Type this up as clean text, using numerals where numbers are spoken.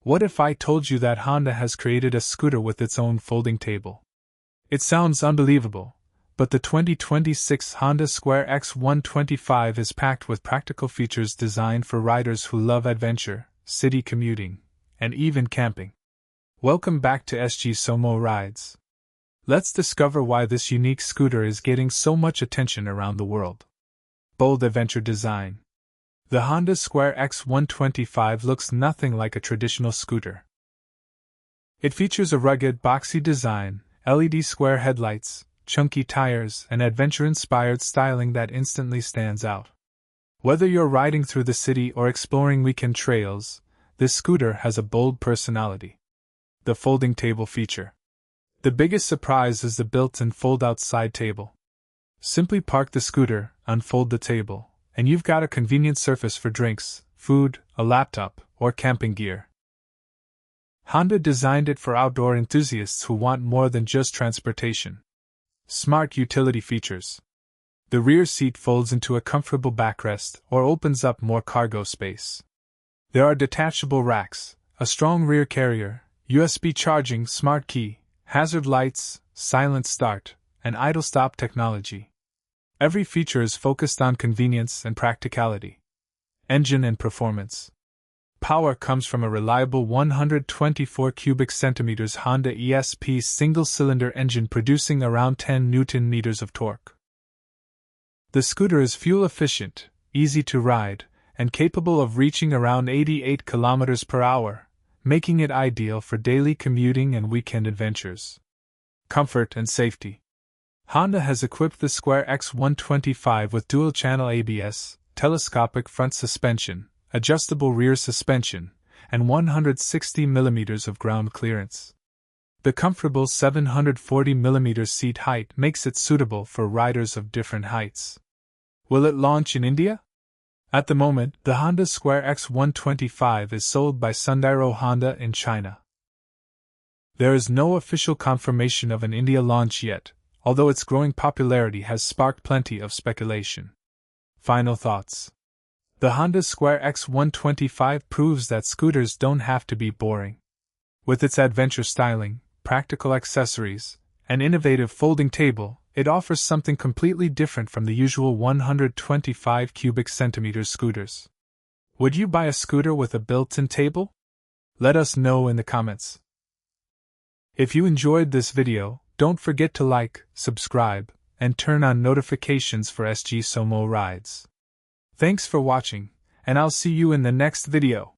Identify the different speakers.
Speaker 1: What if I told you that Honda has created a scooter with its own folding table? It sounds unbelievable, but the 2026 Honda Square X125 is packed with practical features designed for riders who love adventure, city commuting, and even camping. Welcome back to SG Somo Rides. Let's discover why this unique scooter is getting so much attention around the world. Bold adventure design. The Honda Square X125 looks nothing like a traditional scooter. It features a rugged, boxy design, LED square headlights, chunky tires, and adventure-inspired styling that instantly stands out. Whether you're riding through the city or exploring weekend trails, this scooter has a bold personality. The folding table feature. The biggest surprise is the built-in fold-out side table. Simply park the scooter, unfold the table, and you've got a convenient surface for drinks, food, a laptop, or camping gear. Honda designed it for outdoor enthusiasts who want more than just transportation. Smart utility features. The rear seat folds into a comfortable backrest or opens up more cargo space. There are detachable racks, a strong rear carrier, USB charging, smart key, hazard lights, silent start, and idle stop technology. Every feature is focused on convenience and practicality. Engine and performance. Power comes from a reliable 124 cubic centimeters Honda ESP single-cylinder engine producing around 10 Nm of torque. The scooter is fuel-efficient, easy to ride, and capable of reaching around 88 km per hour, making it ideal for daily commuting and weekend adventures. Comfort and safety. Honda has equipped the Square X125 with dual-channel ABS, telescopic front suspension, adjustable rear suspension, and 160 mm of ground clearance. The comfortable 740 mm seat height makes it suitable for riders of different heights. Will it launch in India? At the moment, the Honda Square X125 is sold by Sundairo Honda in China. There is no official confirmation of an India launch yet, although its growing popularity has sparked plenty of speculation. Final thoughts. The Honda Square X125 proves that scooters don't have to be boring. With its adventure styling, practical accessories, and innovative folding table, it offers something completely different from the usual 125 cubic centimeter scooters. Would you buy a scooter with a built-in table? Let us know in the comments. If you enjoyed this video, don't forget to like, subscribe, and turn on notifications for SG Somo Rides. Thanks for watching, and I'll see you in the next video.